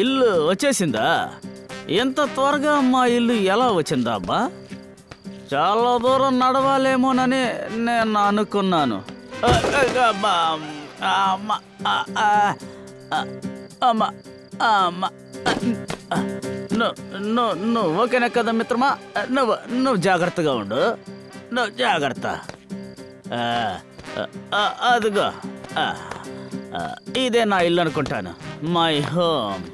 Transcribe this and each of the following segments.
ఇల్లు వచ్చేసిందా? ఎంత త్వరగా మా ఇల్లు ఎలా వచ్చిందా అబ్బా? చాలా దూరం నడవాలేమోనని నేను అనుకున్నాను. నువ్వు ఓకేనా కదా మిత్రమా? నువ్వు జాగ్రత్తగా ఉండు. నువ్వు జాగ్రత్త. అదిగో ఇదే నా ఇల్లు అనుకుంటాను. My home.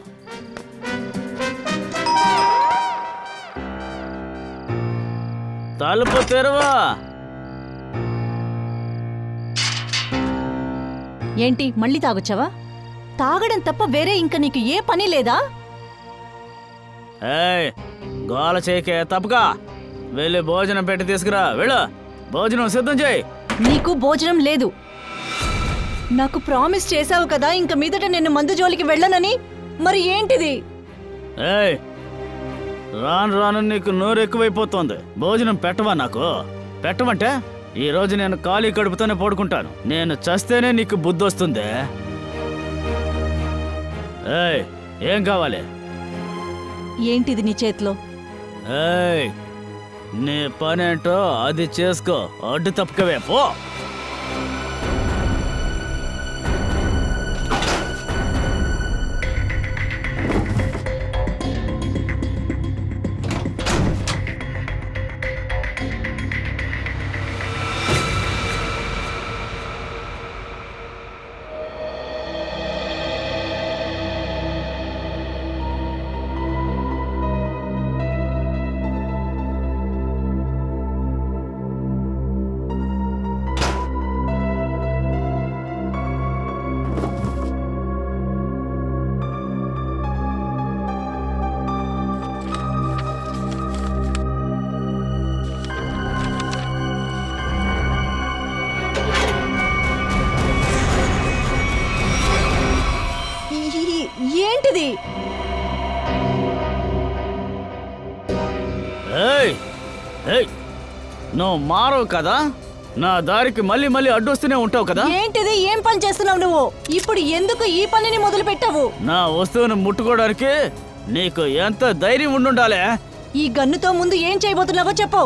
తలుపు తెరవా. ఏంటి మళ్ళీ తాగొచ్చావా? తాగడం తప్ప వేరే ఇంకా నీకు ఏ పని లేదా? గోల చేయకే, తప్పగా వెళ్ళి భోజనం పెట్టి తీసుకురా. వెళ్ళు, భోజనం సిద్ధం చేయి. నీకు భోజనం లేదు. నాకు ప్రామిస్ చేసావు కదా ఇంక మీదట నిన్ను మందు జోలికి వెళ్ళనని. మరి ఏంటిది? రాను రాను నీకు నోరు ఎక్కువైపోతుంది. భోజనం పెట్టవా? నాకు పెట్టమంటే ఈ రోజు నేను ఖాళీ కడుపుతోనే పడుకుంటాను. నేను చస్తేనే నీకు బుద్ధి వస్తుంది. ఏం కావాలి? ఏంటిది నీ చేతిలో? నీ పనేంటో అది చేసుకో. అడ్డు తప్పకవే పో. ఏంటిది? నువ్వు మారవు కదా, నా దారికి మళ్ళీ మళ్ళీ అడ్డొస్తూనే ఉంటావు కదా. ఏంటిది? ఏం పని చేస్తున్నావు నువ్వు? ఇప్పుడు ఎందుకు ఈ పనిని మొదలు పెట్టావు? నా వస్తువును ముట్టుకోవడానికి నీకు ఎంత ధైర్యం ఉండుండాలే? ఈ గన్నుతో ముందు ఏం చేయబోతున్నావో చెప్పు.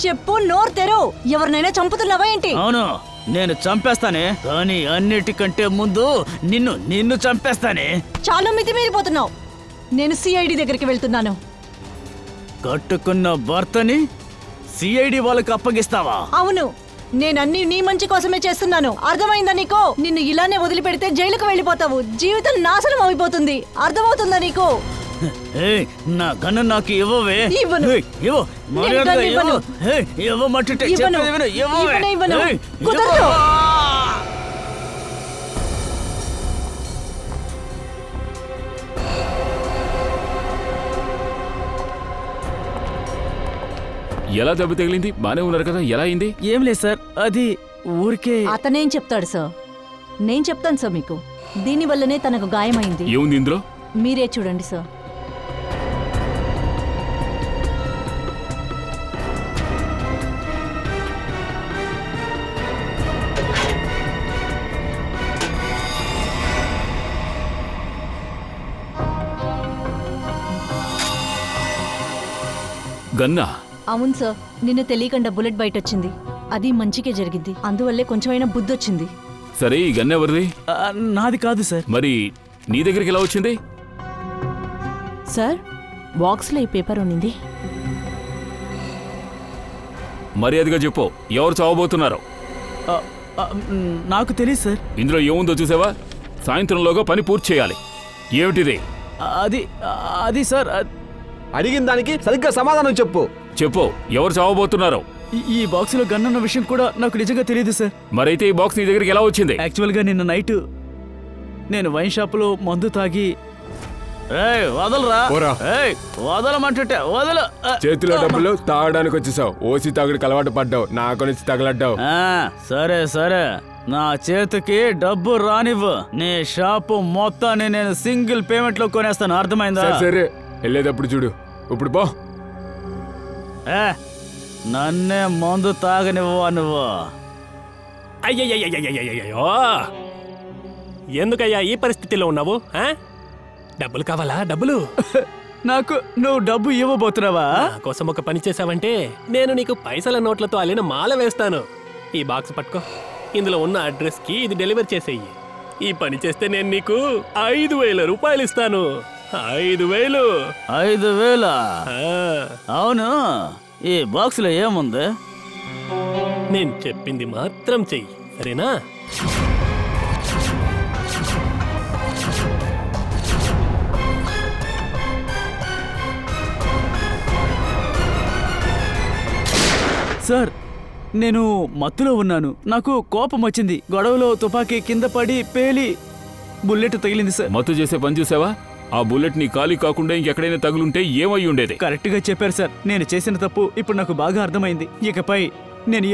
చెప్పు, నోరు తెరు. ఎవరినైనా చంపుతున్నావా ఏంటి? అవును, నేను చంపేస్తానే, కానీ అన్నిటికంటే ముందు నిన్ను చంపేస్తానే. చాలా మితిమీరిపోతున్నావు. నేను సిఐడి దగ్గరికి వెళ్తున్నాను. కట్టుకున్న భర్తని సిఐడి వాళ్ళకి అప్పగిస్తావా? అవును, నేనన్నీ నీ మంచి కోసమే చేస్తున్నాను. అర్థమైందా నీకు? నిన్ను ఇలానే వదిలిపెడితే జైలుకు వెళ్ళిపోతావు. జీవితం నాశనం అయిపోతుంది. అర్థమవుతుందా నీకు? నా గన్ను నాకు ఇవ్వవే. ఇవ్వను. కుదరదు. ఎలా దెబ్బ తగిలింది? బానే ఉన్నారు కదా, ఎలా అయింది? ఏం లేదు సార్, అది ఊరికే. అతనేం చెప్తాడు సార్? నేను చెప్తాను సార్ మీకు. దీనివల్లనే తనకు గాయమైంది. ఏముంది ఇందులో? మీరే చూడండి సార్. గన్నా? అవును సార్, నిన్న తెలియకుండా బుల్లెట్ బయట వచ్చింది. అది మంచికే జరిగింది. అందువల్లే కొంచెమైనా బుద్ధి వచ్చింది. సరే, ఈ గన్ ఎవరిది? నాది కాదు సార్. మరి నీ దగ్గరికి ఎలా వచ్చింది? సార్, బాక్స్లో ఈ పేపర్ ఉన్నింది. మర్యాదగా చెప్పు, ఎవరు చావబోతున్నారు? నాకు తెలియదు సార్. ఇందులో ఏముందో చూసావా? సాయంత్రంలోగా పని పూర్తి చేయాలి. ఏమిటిది? అది సార్, అడిగిన దానికి సరిగ్గా సమాధానం చెప్పు. చెప్పు, ఎవరు చావబోతున్నారు? ఈ బాక్స్ లో గన్ ఉన్న విషయం కూడా నాకు నిజంగా తెలియదు సార్. మరైతే ఈ బాక్స్ నీ దగ్గరికి ఎలా వచ్చింది? యాక్చువల్ గా నిన్న నైట్ నేను వైన్ షాప్ లో మందు తాగి. వదలరా, వదలమంటుంటే వదలు. చేతిలో డబ్బులు తాగడానికి వచ్చేసావు. ఓసి తాగుడికి అలవాటు పడ్డావు, నాకు నుంచి తగలడ్డావు. సరే సరే, నా చేతికి డబ్బు రానివ్వు. నీ షాపు మొత్తాన్ని నేను సింగిల్ పేమెంట్ లో కొనేస్తాను. అర్థమైందా? సరే, వెళ్ళేటప్పుడు చూడు. ఇప్పుడు పో. నన్నే మందు తాగనివ్వా నువ్వు. అయ్యయ్యో, ఎందుకయ్యా ఈ పరిస్థితిలో ఉన్నావు? డబ్బులు కావాలా? డబ్బులు నాకు నువ్వు డబ్బు ఇవ్వబోతున్నావా? నా కోసం ఒక పని చేసావంటే నేను నీకు పైసల నోట్లతో అల్లిన మాల వేస్తాను. ఈ బాక్స్ పట్టుకో. ఇందులో ఉన్న అడ్రస్ కి ఇది డెలివరీ చేసేయి. ఈ పని చేస్తే నేను నీకు 5,000 రూపాయలు ఇస్తాను. 5,000. 5,000? అవును, ఈ బాక్స్ లో ఏముంది? నేను చెప్పింది మాత్రం చెయ్యి, సరేనా? సార్, నేను మత్తులో ఉన్నాను. నాకు కోపం వచ్చింది. గొడవలో తుపాకీ కింద పడి పేలి బుల్లెట్ తగిలింది సార్. మత్తు చేసే పని చూసావా? ఆ బుల్లెట్ నీ ఖాళీ కాకుండా ఇంకెక్కడైనా తగులుంటే ఏమై ఉండేది? కరెక్ట్ గా చెప్పారు సార్. నేను చేసిన తప్పు ఇప్పుడు నాకు బాగా అర్థమైంది. ఇకపై నేను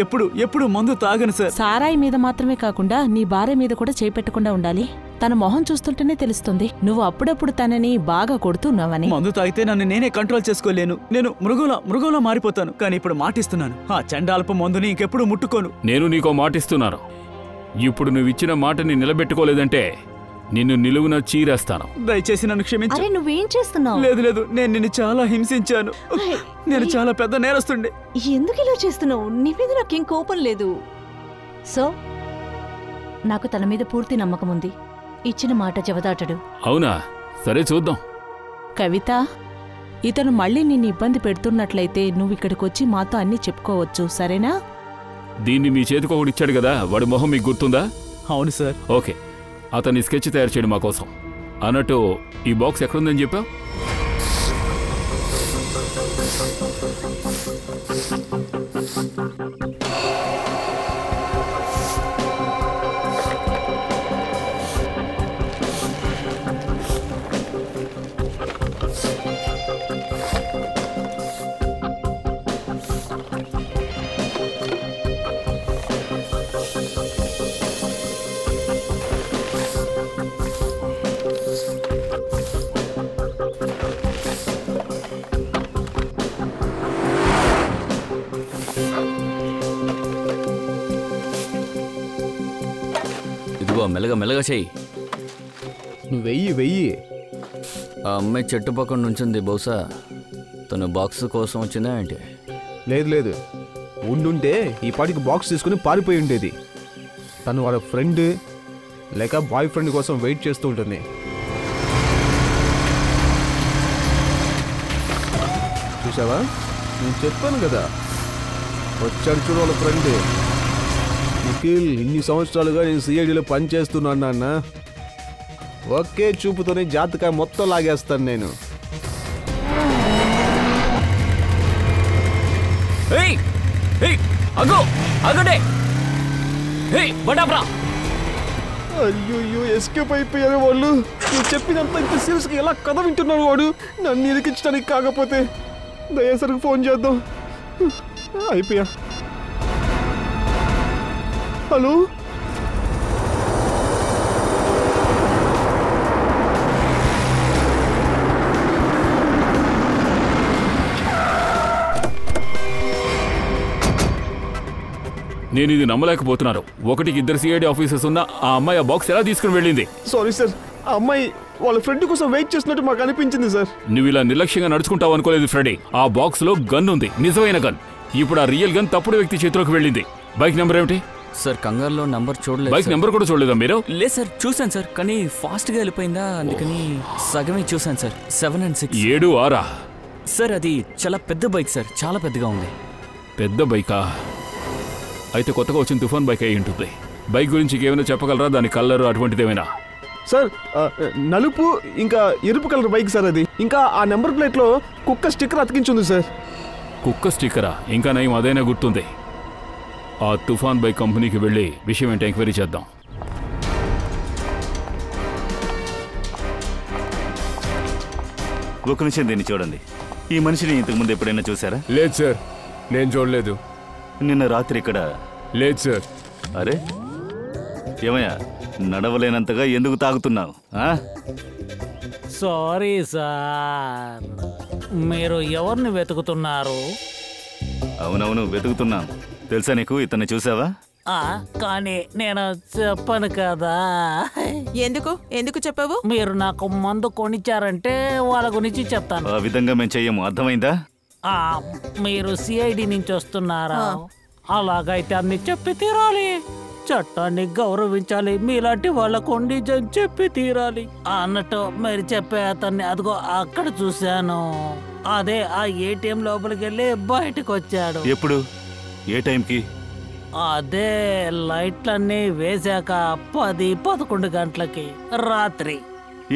ఎప్పుడు మందు తాగను సార్. సారాయి మీద మాత్రమే కాకుండా నీ భార్య మీద కూడా చేపెట్టకుండా ఉండాలి. తన మొహం చూస్తుంటేనే తెలుస్తుంది నువ్వు అప్పుడప్పుడు తనని బాగా కొడుతున్నావని. మందు తాగితే నన్ను నేనే కంట్రోల్ చేసుకోలేను. నేను మృగంలా మారిపోతాను. కానీ ఇప్పుడు మాటిస్తున్నాను, ఆ చండాలపు మందుని ఇంకెప్పుడు ముట్టుకోను. నేను నీకో మాటిస్తున్నాను. ఇప్పుడు నువ్విచ్చిన మాటని నిలబెట్టుకోలేదంటే నిన్ను నిలువున చీరేస్తాను. దయచేసి నన్ను క్షమించు. అరే నువ్వేం చేస్తున్నావు? లేదు, నేను నిన్ను చాలా హింసించాను. నేను చాలా పెద్ద నేరస్తుండే. ఎందుకు ఇలా చేస్తున్నావు? నీ మీద నాకేం కోపం లేదు. సో నాకు తన మీద పూర్తి నమ్మకం ఉంది. ఇచ్చిన మాట జవదాటడు. అవునా? సరే చూద్దాం. కవిత, ఇతను మళ్ళీ నిన్ను ఇబ్బంది పెడుతున్నట్లయితే నువ్విక్కడికొచ్చి మాతో అన్నీ చెప్పుకోవచ్చు, సరేనా? దీన్ని మీ చేతికి ఒకటి ఇచ్చాడు కదా, వాడి మొహం మీకు గుర్తుందా? అవును సార్. ఓకే, అతన్ని స్కెచ్ తయారు చేయడం మా కోసం. అన్నట్టు ఈ బాక్స్ ఎక్కడుందని చెప్పావు? మెల్లగా చెయ్యి. నువ్వు వెయ్యి. ఆ అమ్మాయి చెట్టు పక్కన నుంచింది. బహుశా తను బాక్స్ కోసం వచ్చిందా ఏంటి? లేదు, ఉండుంటే ఈ పాటికి బాక్స్ తీసుకుని పారిపోయి ఉండేది. తను వాళ్ళ ఫ్రెండ్ లేక బాయ్ ఫ్రెండ్ కోసం వెయిట్ చేస్తూ ఉంటుంది. చూసావా, నేను చెప్పాను కదా, వచ్చాడు చూడు వాళ్ళ ఫ్రెండ్ నిఖిల్. ఇన్ని సంవత్సరాలుగా నేను సిఐడిలో పనిచేస్తున్నాను నాన్న. ఒకే చూపుతోనే జాతకాయ మొత్తం లాగేస్తాను నేను. అయ్యో, ఎస్కేప్ అయిపోయారు వాళ్ళు. నేను చెప్పినంత ఇంత సీరియస్గా ఎలా కథ వింటున్నాడు వాడు. నన్ను ఇరికించడానికి కాకపోతే దయాసరికి ఫోన్ చేద్దాం. అయిపోయా. హలో, నేను ఇది నమ్మలేకపోతున్నాను. ఒకటికి 2 సిఐడి ఆఫీసర్స్ ఉన్న ఆ అమ్మాయి ఆ బాక్స్ ఎలా తీసుకుని వెళ్ళింది? సారీ సార్, ఆ అమ్మాయి వాళ్ళ ఫ్రెండ్ కోసం వెయిట్ చేస్తున్నట్టు మాకు అనిపించింది సార్. నువ్వు ఇలా నిర్లక్ష్యంగా నడుచుకుంటావు అనుకోలేదు ఫ్రెడీ. ఆ బాక్స్ లో గన్ ఉంది, నిజమైన గన్. ఇప్పుడు ఆ రియల్ గన్ తప్పుడు వ్యక్తి చేతిలోకి వెళ్ళింది. బైక్ నెంబర్ ఏమిటి? సార్, కంగారులో నంబర్ చూడలేదు. బైక్ నెంబర్ కూడా చూడలేదా మీరు? లేదు సార్, చూశాను సార్, కానీ ఫాస్ట్ గా వెళ్ళిపోయిందా, అందుకని సగమే చూశాను సార్. 7 and 6. 7, 6 సార్, అది చాలా పెద్ద బైక్ సార్, చాలా పెద్దగా ఉంది. పెద్ద బైకా? అయితే కొత్తగా వచ్చిన తుఫాన్ బైక్ అయి ఉంటుంది. బైక్ గురించి ఏమైనా చెప్పగలరా? దాని కలర్ అటువంటిది ఏమైనా? సార్, నలుపు ఇంకా ఎరుపు కలర్ బైక్ సార్ అది. ఇంకా ఆ నెంబర్ ప్లేట్ లో కుక్క స్టిక్కర్ అతికించుంది సార్. కుక్క స్టిక్కరా? ఇంకా నయం అదైనా గుర్తుంది. ఆ తుఫాన్ బైక్ కంపెనీకి వెళ్ళి విషయం ఏంటో ఎంక్వైరీ చేద్దాం. ఒక నిమిషం దీన్ని చూడండి. ఈ మనిషిని ఇంతకుముందు ఎప్పుడైనా చూసారా? లేదు సార్, నేను చూడలేదు. నిన్న రాత్రి ఇక్కడ? లేదు సార్. అరే ఏమయ్యా, నడవలేనంతగా ఎందుకు తాగుతున్నావు? సారీ సార్, మీరు ఎవరిని వెతుకుతున్నారు? అవునవును, వెతుకుతున్నాను. తెలుసా నీకు? ఇతన్ని చూసావా? కానీ నేను చెప్పను కదా. ఎందుకు చెప్పావు? మీరు నాకు మందు కొనిచ్చారంటే వాళ్ళ గురించి చెప్తాను. ఆ విధంగా మేము చెయ్యము, అర్థమైందా? మీరు సిఐడి నుంచి వస్తున్నారా? అలాగైతే అన్ని చెప్పి తీరాలి. చట్టాన్ని గౌరవించాలి. మీలాంటి వాళ్ళకు నిజం చెప్పి తీరాలి అన్నట్టు మీరు చెప్పే అతన్ని అదిగో అక్కడ చూశాను. అదే ఆ ఏటీఎం లోపలికి వెళ్ళి బయటకు వచ్చాడు. ఎప్పుడు? ఏ టైంకి? అదే లైట్లన్నీ వేశాక 10-11 గంటలకి రాత్రి.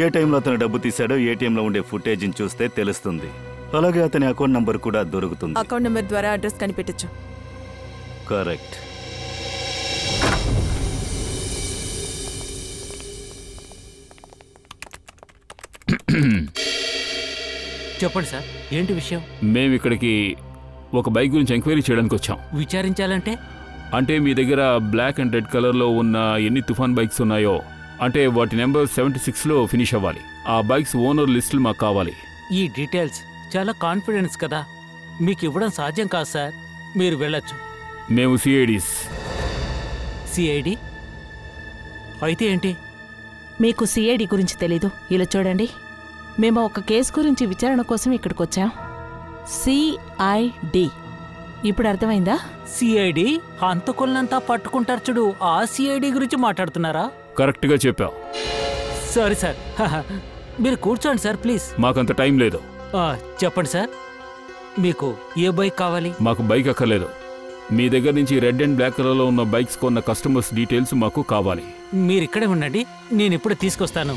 ఏ టైంలో అతను డబ్బు తీశాడో ఏటీఎంలో ఉండే ఫుటేజ్ని చూస్తే తెలుస్తుంది. అలాగే అతని అకౌంట్ నంబర్ కూడా దొరుకుతుంది. అకౌంట్ నంబర్ ద్వారా అడ్రస్ కనిపెట్టచ్చు. కరెక్ట్. చెప్పండి సార్, ఏంటి విషయం? మేము ఇక్కడికి ఒక బైక్ గురించి ఎంక్వైరీ చేయడానికి వచ్చాం. విచారించాలంటే? అంటే మీ దగ్గర బ్లాక్ అండ్ రెడ్ కలర్లో ఉన్న ఎన్ని తుఫాన్ బైక్స్ ఉన్నాయో, అంటే వాటి నెంబర్ 76లో ఫినిష్ అవ్వాలి. ఆ బైక్స్ ఓనర్ లిస్టులు మాకు కావాలి. ఈ డీటెయిల్స్ చాలా కాన్ఫిడెన్స్ కదా, మీకు ఇవ్వడం సాధ్యం కాదు సార్. మీరు వెళ్ళొచ్చు. మేము సిఐడీస్. సిఐడి అయితే ఏంటి? మీకు సిఐడి గురించి తెలీదు. ఇలా చూడండి, మేము ఒక కేసు గురించి విచారణ కోసం ఇక్కడికి వచ్చాం. సిఐడి. ఇప్పుడు అర్థమైందా? సిఐడి హంతకులంతా పట్టుకుంటారు చూడు, ఆ సిఐడి గురించి మాట్లాడుతున్నారా? కరెక్ట్గా చెప్పావు. Sorry sir. మీరు కూర్చోండి సార్ ప్లీజ్. మాకంత టైం లేదు. చెప్పండి సార్, మీకు ఏ బైక్ కావాలి? మాకు బైక్ అక్కర్లేదు. మీ దగ్గర నుంచి రెడ్ అండ్ బ్లాక్ కలర్లో ఉన్న బైక్స్ కొన్న కస్టమర్స్ డీటెయిల్స్ మాకు కావాలి. మీరు ఇక్కడే ఉండండి, నేను ఇప్పుడే తీసుకొస్తాను.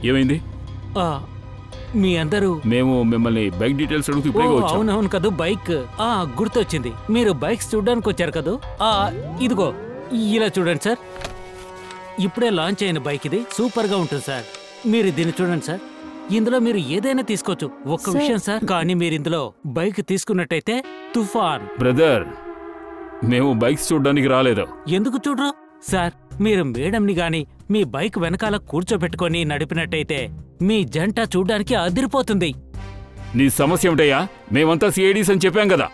ఏమైంది? మీ అందరూ మేము మిమ్మల్ని బైక్ డీటెయిల్స్ అడుగుతూ ఇప్పుడే వచ్చాం. అవునవును కదా, బైక్ గుర్తొచ్చింది. మీరు బైక్స్ చూడడానికి వచ్చారు కదా. ఇదిగో ఇలా చూడండి సార్, ఇప్పుడే లాంచ్ అయిన బైక్ ఇది. సూపర్ గా ఉంటుంది సార్. మీరు దీన్ని చూడండి సార్. ఇందులో మీరు ఏదైనా తీసుకోవచ్చు. ఒక్క విషయం సార్, కానీ మీరు ఇందులో బైక్ తీసుకున్నట్టయితే తుఫాన్. బ్రదర్, మేము బైక్స్ చూడడానికి రాలేదు. ఎందుకు చూడరు సార్? మీరు మేడంని గాని మీ బైక్ వెనకాల కూర్చోబెట్టుకొని నడిపినట్టయితే మీ జంట చూడ్డానికి అదిరిపోతుంది. నీ సమస్య ఏమిటయ్యా? మేమంతా సిఐడీస్ అని చెప్పాం కదా.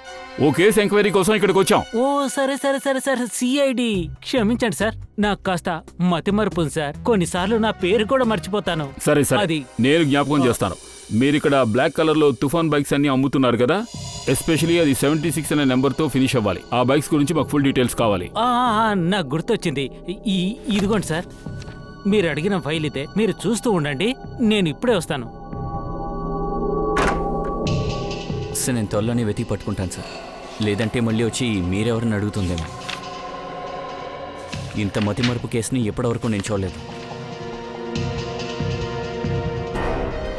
ఓ కేసు ఎంక్వైరీ కోసం ఇక్కడికి వచ్చాం. ఓ సరే సరే సరే సరే, సిఐడి. క్షమించండి సార్, నాకు కాస్త మతిమరుపు సార్. కొన్నిసార్లు నా పేరు కూడా మర్చిపోతాను. సరే సరే, నేను జ్ఞాపకం చేస్తాను. మీరిక్కడ బ్లాక్ కలర్ లో తుఫాన్ బైక్స్ అన్ని అమ్ముతున్నారు కదా. ఎస్పెషలీ అది 76 అనే నెంబర్తో ఫినిష్ అవ్వాలి. ఆ బైక్స్ గురించి మాకు ఫుల్ డీటెయిల్స్ కావాలి. నాకు గుర్తొచ్చింది. ఇదిగోండి సార్, మీరు అడిగిన ఫైల్ ఇదే. మీరు చూస్తూ ఉండండి, నేను ఇప్పుడే వస్తాను. సార్, నేను త్వరలోనే వెతికి పట్టుకుంటాను సార్. లేదంటే మళ్ళీ వచ్చి మీరెవరిని అడుగుతుందేమో. ఇంత మతిమరుపు కేసుని ఎప్పటివరకు నేను చూడలేదు.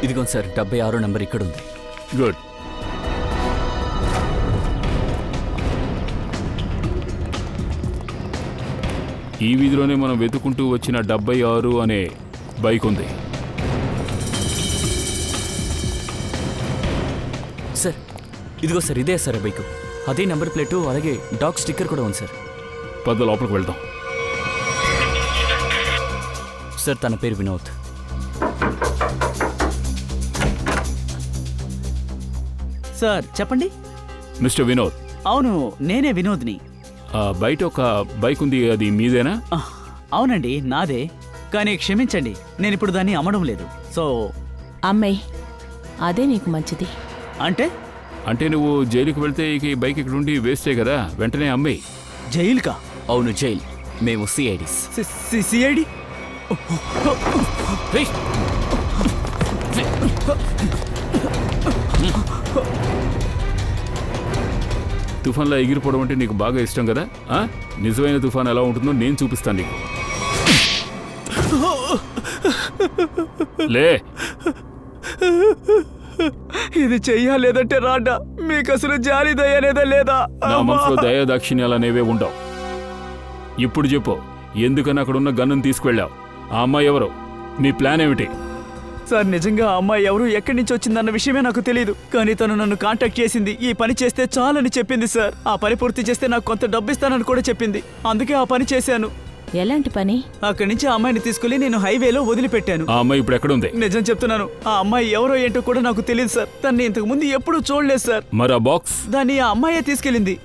ఇదిగోండి సార్, 76 నెంబర్ ఇక్కడ ఉంది. గుడ్. ఈ వీధిలోనే మనం వెతుకుంటూ వచ్చిన 76 అనే బైక్ ఉంది. సార్, ఇదిగో సార్, ఇదే సార్ బైక్. అదే నెంబర్ ప్లేటు, అలాగే డాగ్ స్టిక్కర్ కూడా ఉంది సార్. పద లోపలికి వెళ్దాం. సార్, తన పేరు వినోద్. సార్ చెప్పండి. మిస్టర్ వినోద్? అవును, నేనే వినోద్ని. బయట ఒక బైక్ ఉంది, అది మీదేనా? అవునండి, నాదే. కానీ క్షమించండి, నేను ఇప్పుడు దాన్ని అమ్మడం లేదు. సో అమ్మాయి, అదే నీకు మంచిది. అంటే నువ్వు జైలుకి వెళ్తే ఈ బైక్ ఇక్కడ ఉండి వేస్టే కదా, వెంటనే అమ్మాయి. జైలుకా? అవును, జైలు. మేము సిఐడీస్. సిఐడి? తుఫాన్లో ఎగిరిపోవడం అంటే నీకు బాగా ఇష్టం కదా. నిజమైన తుఫాన్ ఎలా ఉంటుందో నేను చూపిస్తాను నీకు. లే, ఇది చెయ్యాలేదంటే రాడ్డా, మీకు అసలు జాలి దయ లేదా లేదా? నా మనసులో దయా దాక్షిణ్యాలు అనేవే ఉండవు. ఇప్పుడు చెప్పు, ఎందుకని అక్కడున్న గన్నును తీసుకువెళ్ళావు? ఆ అమ్మాయి ఎవరు? నీ ప్లాన్ ఏమిటి? సార్, నిజంగా ఆ అమ్మాయి ఎవరు, ఎక్కడి నుంచి వచ్చిందన్న విషయమే నాకు తెలియదు. కానీ తను నన్ను కాంటాక్ట్ చేసింది. ఈ పని చేస్తే చాలని చెప్పింది సార్. ఆ పని పూర్తి చేస్తే నాకు కొంత డబ్బు ఇస్తానని కూడా చెప్పింది. అందుకే ఆ పని చేశాను. ఎలాంటి పని? అక్కడి నుంచి ఆ అమ్మాయిని తీసుకెళ్లి నేను హైవేలో వదిలిపెట్టాను. ఆ అమ్మాయి ఇప్పుడు ఎక్కడుంది? నిజం చెప్తున్నాను, ఆ అమ్మాయి ఎవరో ఏంటో కూడా నాకు తెలియదు సార్. తన్ని ఇంతకు ముందు ఎప్పుడూ చూడలేదు సార్. మరి ఆ బాక్స్? దాన్ని ఆ అమ్మాయే తీసుకెళ్ళింది.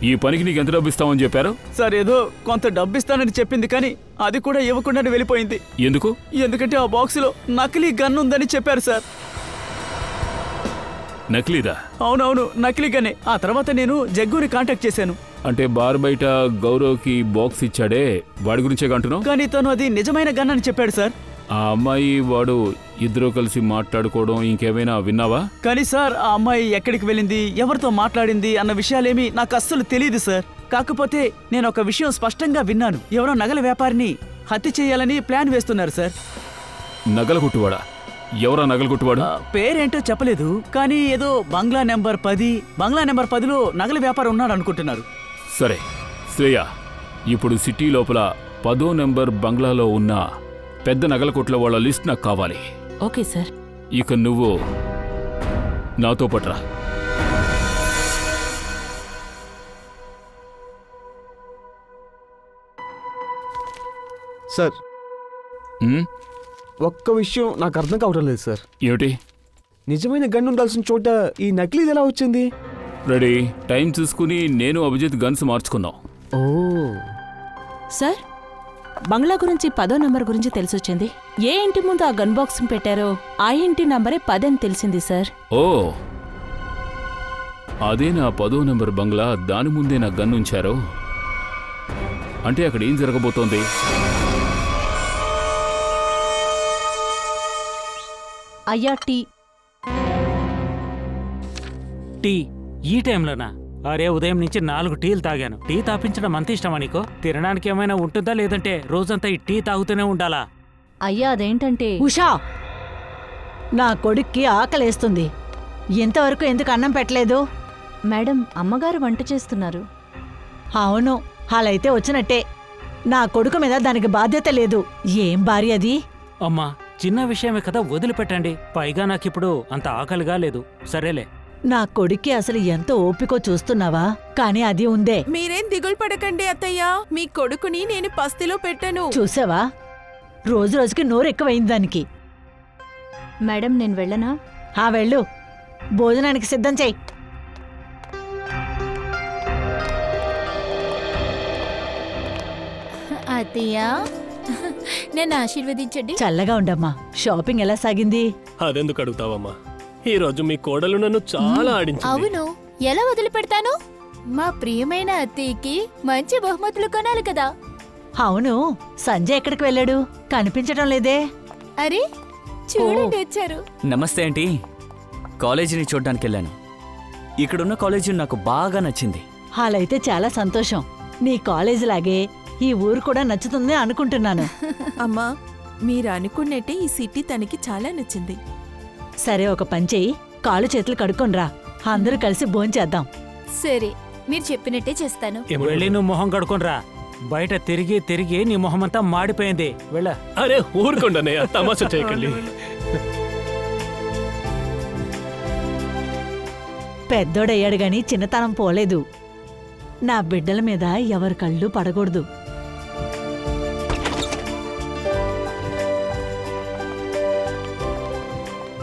ఈ పనికి నీకు ఎంత డబ్బు ఇస్తామని చెప్పారు? సార్ ఏదో కొంత డబ్బు ఇస్తానని చెప్పింది, కానీ అది కూడా ఇవ్వకుండానే వెళ్ళిపోయింది. ఎందుకు? ఎందుకంటే ఆ బాక్స్ లో నకిలీ గన్ ఉందని చెప్పారు సార్. నకిలీదా? అవునవును, నకిలీ గన్నే. ఆ తర్వాత నేను జగ్గుని కాంటాక్ట్ చేశాను. అంటే బార్ బయట గౌరవ్కి బాక్స్ ఇచ్చాడే, వాడి గురించే అంటున్నావు? కానీ తను అది నిజమైన గన్ అని చెప్పాడు సార్. ఆ అమ్మాయి వాడు ఇద్దరు కలిసి మాట్లాడుకోవడం ఇంకేమైనా విన్నావా? కానీ సార్ ఆ అమ్మాయి ఎక్కడికి వెళ్ళింది, ఎవరితో మాట్లాడింది అన్న విషయాలేమీ నాకు అస్సలు తెలియదు సార్. కాకపోతే నేను ఒక విషయం స్పష్టంగా విన్నాను. ఎవరో నగల వ్యాపారిని హత్య చేయాలని ప్లాన్ వేస్తున్నారు సార్. నగల కొట్టువాడా? ఎవరా నగల కొట్టువాడు? పేరేంటో చెప్పలేదు, కానీ ఏదో బంగ్లా నెంబర్ 10, బంగ్లా నెంబర్ 10లో నగల వ్యాపారం ఉన్నాడు అనుకుంటున్నారు. సరే శ్రేయ, ఇప్పుడు సిటీ లోపల 10వ నెంబర్ బంగ్లాలో ఉన్న పెద్ద నగల కొట్ల వాళ్ళ లిస్ట్ నాకు కావాలి. Okay sir. ఇక నువ్వు నాతో పట్రా. సార్ ఒక్క విషయం నాకు అర్థం కావటం లేదు సార్. ఏమిటి? నిజమైన గన్ ఉండాల్సిన చోట ఈ నకిలీది ఎలా వచ్చింది? రెడీ, టైం చూసుకుని నేను అభిజిత్ గన్స్ మార్చుకున్నాం. ఓ సార్, బంగ్లా గురించి 10వ నంబర్ గురించి తెలిసొచ్చింది. ఏ ఇంటి ముందు ఆ గన్ బాక్స్ పెట్టారో ఆ ఇంటి నంబరే 10 అని తెలిసింది సార్. ఓ, అదే నా 10వ నెంబర్ బంగ్లా. దాని ముందే నా గన్ ఉంచారో అంటే అక్కడ ఏం జరగబోతోంది? అయ్యా టీ. టీ ఈ టైంలోనా? అరే ఉదయం నుంచి 4 టీలు తాగాను. టీ తాపించడం అంత ఇష్టమా నీకు? తినడానికి ఏమైనా ఉంటుందా, లేదంటే రోజంతా ఈ టీ తాగుతూనే ఉండాలా? అయ్యా అదేంటంటే ఉషా, నా కొడుక్కి ఆకలేస్తుంది. ఇంతవరకు ఎందుకు అన్నం పెట్టలేదు? మేడం, అమ్మగారు వంట చేస్తున్నారు. అవును, అలా అయితే వచ్చినట్టే. నా కొడుకు మీద దానికి బాధ్యత లేదు. ఏం భార్య అది? అమ్మా, చిన్న విషయమే కదా, వదిలిపెట్టండి. పైగా నాకిప్పుడు అంత ఆకలిగా లేదు. సరేలే. నా కొడుక్కి అసలు ఎంత ఓపికో చూస్తున్నావా? కానీ అది ఉందే. మీరేం దిగులు పడకండి అత్తయ్య, మీ కొడుకుని నేను పస్తిలో పెట్టాను. చూసావా, రోజు రోజుకి నోరు ఎక్కువైంది దానికి. మేడం, నేను వెళ్ళనా? వెళ్ళు, భోజనానికి సిద్ధం చెయ్యి. అత్తయ్య, నేను ఆశీర్వదించండి. చల్లగా ఉండమ్మా. షాపింగ్ ఎలా సాగింది? అదెందుకు అడుగుతావమ్మా, ఈ రోజు మీ కోడలు నన్ను చాలా ఆడించింది. అవును, ఎలా వదిలిపెడతాను? మా ప్రియమైన అత్తయ్యకి మంచి బహుమతులు కొనాలి కదా. అవును, సంజయ్ ఎక్కడికి వెళ్ళాడు? కనిపించడం లేదే. అరే చూడండి, వచ్చారు. నమస్తే ఆంటీ. కాలేజీని చూడ్డానికి వెళ్ళాను. ఇక్కడున్న కాలేజీ నాకు బాగా నచ్చింది. అలా అయితే చాలా సంతోషం. నీ కాలేజీ లాగే ఈ ఊరు కూడా నచ్చుతుంది అనుకుంటున్నాను. అమ్మా, మీరు అనుకున్నట్టే ఈ సిటీ తనకి చాలా నచ్చింది. సరే, ఒక పని చెయ్యి, కాళ్ళు చేతులు కడుక్కొనిరా, అందరూ కలిసి భోంచేద్దాం. సరే, మీరు చెప్పినట్టే చేస్తాను. వెళ్ళి నువ్వు మొహం కడుకోనరా. బయట తిరిగి తిరిగి నీ మొహం అంతా మాడిపోయింది. వెళ్ళ. అరే ఊరుకోండి, తమాషా చేయకండి. పెద్దోడయ్యాడు గాని చిన్నతనం పోలేదు. నా బిడ్డల మీద ఎవరి కళ్ళు పడకూడదు.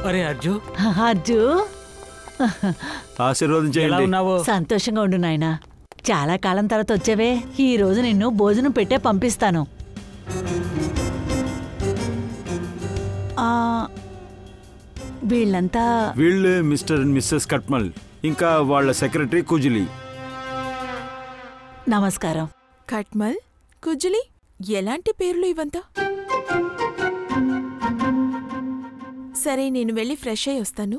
అరే అర్జు. అర్జు, ఆశీర్వాదం చేయండి. సంతోషంగా ఉండు నాయనా. చాలా కాలం తర్వాత వచ్చావే. ఈ రోజు నిన్ను భోజనం పెట్టే పంపిస్తాను. వీళ్ళంతా వీళ్ళే మిస్టర్ అండ్ మిస్సెస్ కట్మల్, ఇంకా వాళ్ళ సెక్రటరీ కుజులి. నమస్కారం. కట్మల్, కుజులి, ఎలాంటి పేర్లు ఇవంతా? సరే, నేను వెళ్ళి ఫ్రెష్ అయ్యి వస్తాను.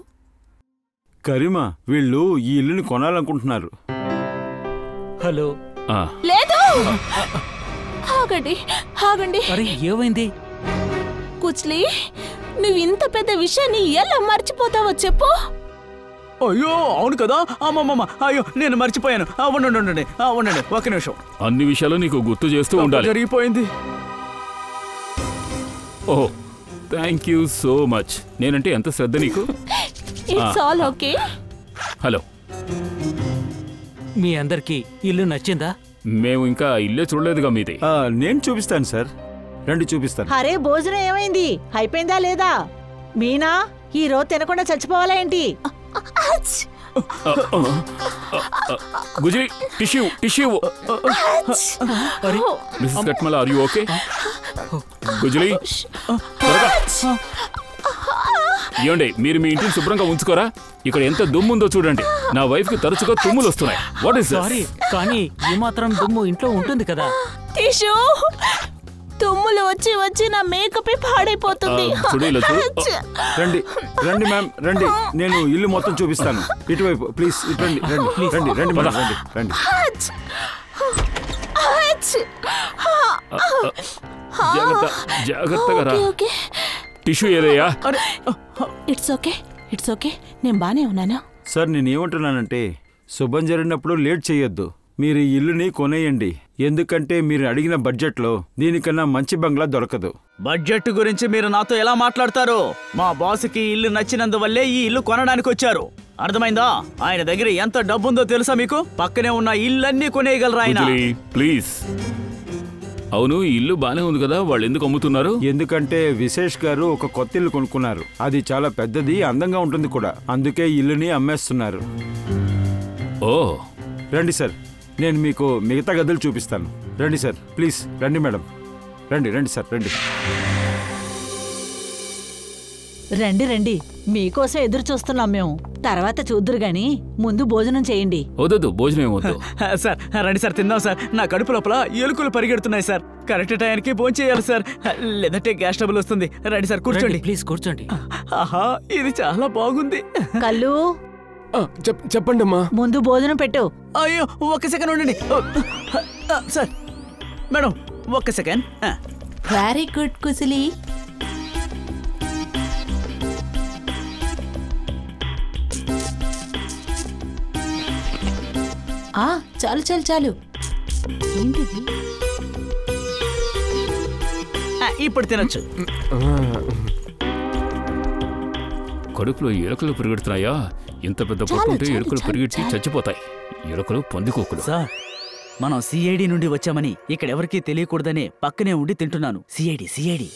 కరీమా, వీళ్ళు ఈ ఇల్లుని కొనాలనుకుంటున్నారు. హలో. లేదు, ఆగండి ఆగండి. అరే ఏమైంది? కుచ్లీ, నువ్వు ఇంత పెద్ద విషయాన్ని ఎలా మర్చిపోతావో చెప్పు. అయ్యో అవును కదా, అమ్మమ్మ, అయ్యో నేను మర్చిపోయాను. ఉండండి, ఒక నిమిషం. అన్ని విషయాలు నీకు గుర్తు చేస్తూ ఉండాలి. జరిగిపోయింది. ఓహో, థ్యాంక్ యూ సో మచ్. నేనంటే ఎంత శ్రద్ధ నీకు. It's all okay. హలో, మీ అందరికి ఇల్లు నచ్చిందా? మేము ఇంకా ఇల్లే చూడలేదుగా మీది. నేను చూపిస్తాను సార్, రండి చూపిస్తాను. అరే భోజనం ఏమైంది, అయిపోయిందా లేదా? మీనా ఈ రోజు తినకుండా చచ్చిపోవాలా ఏంటి? గుజరీ టిష్యూ టిష్యూ. మిస్సెస్ కట్మల్ ఆర్ యు ఓకే? గుజరీ ఏమండి, మీరు మీ ఇంటిని శుభ్రంగా ఉంచుకోరా? ఇక్కడ ఎంత దుమ్ము ఉందో చూడండి. నా వైఫ్ కి తరచుగా తుమ్ములు వస్తున్నాయి. వాట్ ఇస్ సారీ, కానీ ఈ మాత్రం దుమ్ము ఇంట్లో ఉంటుంది కదా. టిష్యూ, తుమ్ములు వచ్చి వచ్చి నా మేకప్ పాడైపోతుంది. రండి రండి మ్యామ్, రండి, నేను ఇల్లు మొత్తం చూపిస్తాను. ఇటువైపు ప్లీజ్, ఇటు రండి, రండి రండి రండి మేడం, రండి రండి. జాగ్రత్తగా రా. టిష్యూ ఏదయ్యా? ఇట్స్ ఓకే, ఇట్స్ ఓకే, నేను బానే ఉన్నాను. సార్ నేను ఏమంటున్నానంటే, శుభం జరిగినప్పుడు లేట్ చేయొద్దు. మీరు ఈ ఇల్లుని కొనేయండి, ఎందుకంటే మీరు అడిగిన బడ్జెట్లో దీనికన్నా మంచి బంగ్లా దొరకదు. బడ్జెట్ గురించి మీరు నాతో ఎలా మాట్లాడతారు? మా బాస్కి ఇల్లు నచ్చినందువల్లే ఈ ఇల్లు కొనడానికి వచ్చారు, అర్థమైందా? ఆయన దగ్గర ఎంత డబ్బుందో తెలుసా మీకు? పక్కనే ఉన్న ఇల్లన్నీ కొనేయగలరా ఆయన? ప్లీజ్. అవును, ఈ ఇల్లు బానే ఉంది కదా, వాళ్ళు ఎందుకు అమ్ముతున్నారు? ఎందుకంటే విశేష్ గారు ఒక కొత్త ఇల్లు కొనుక్కున్నారు. అది చాలా పెద్దది, అందంగా ఉంటుంది కూడా, అందుకే ఇల్లుని అమ్మేస్తున్నారు. ఓ రండి సార్, నేను మీకు మిగతా గదులు చూపిస్తాను. రండి సార్, ప్లీజ్ రండి మేడం, రండి రండి సార్, రండి రండి రండి, మీకోసం ఎదురు చూస్తున్నాం మేము. తర్వాత చూద్దురు గాని ముందు భోజనం చేయండి. వద్దు, భోజనం ఏమొద్దు. సార్ రండి సార్, తిందాం సార్. నా కడుపు లోపల ఎలుకలు పరిగెడుతున్నాయి సార్. కరెక్ట్ టైంకి భోజనం చేయాలి సార్, లేదంటే గ్యాస్ ట్రబుల్ వస్తుంది. రండి సార్, కూర్చోండి ప్లీజ్, కూర్చోండి. ఆహా, ఇది చాలా బాగుంది. కల్లు చెప్పండి అమ్మా. ముందు భోజనం పెట్టు. అయ్యో ఒక్క సెకండ్ ఉండండి సార్. మేడం ఒక్క సెకండ్. Very good Kushali. చాలు చాలు చాలు. ఏంటిది? ఇప్పుడు తినొచ్చు. కడుపులో ఎలుకలు పరిగెడుతున్నాయా? ఇంత పెద్ద పొట్టు ఉంటే ఎలుకలు పరిగెట్టి చచ్చిపోతాయి. ఎలుకలు పందికొక్కులు. సార్, మనం సిఐడి నుండి వచ్చామని ఇక్కడ ఎవరికీ తెలియకూడదనే పక్కనే ఉండి తింటున్నాను. సిఐడి.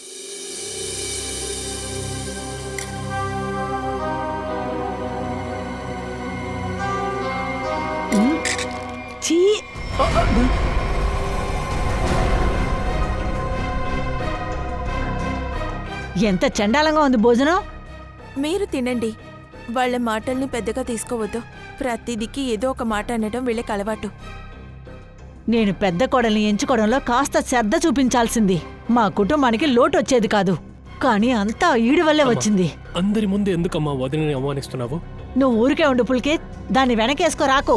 ఎంత చండాలంగా ఉంది భోజనం. మీరు తినండి, వాళ్ళ మాటల్ని పెద్దగా తీసుకోవద్దు. ప్రతిదికి ఏదో ఒక మాట అనడం వీళ్ళకి అలవాటు. నేను పెద్ద కోడల్ని ఎంచుకోవడంలో కాస్త శ్రద్ధ చూపించాల్సింది. మా కుటుంబానికి లోటు వచ్చేది కాదు, కానీ అంతా ఈడి వల్లే వచ్చింది. అందరి ముందు ఎందుకమ్మా వదిలిని అవమానిస్తున్నావు? నువ్వు ఊరికే ఉండు పుల్కిత్, దాన్ని వెనకేసుకో రాకు.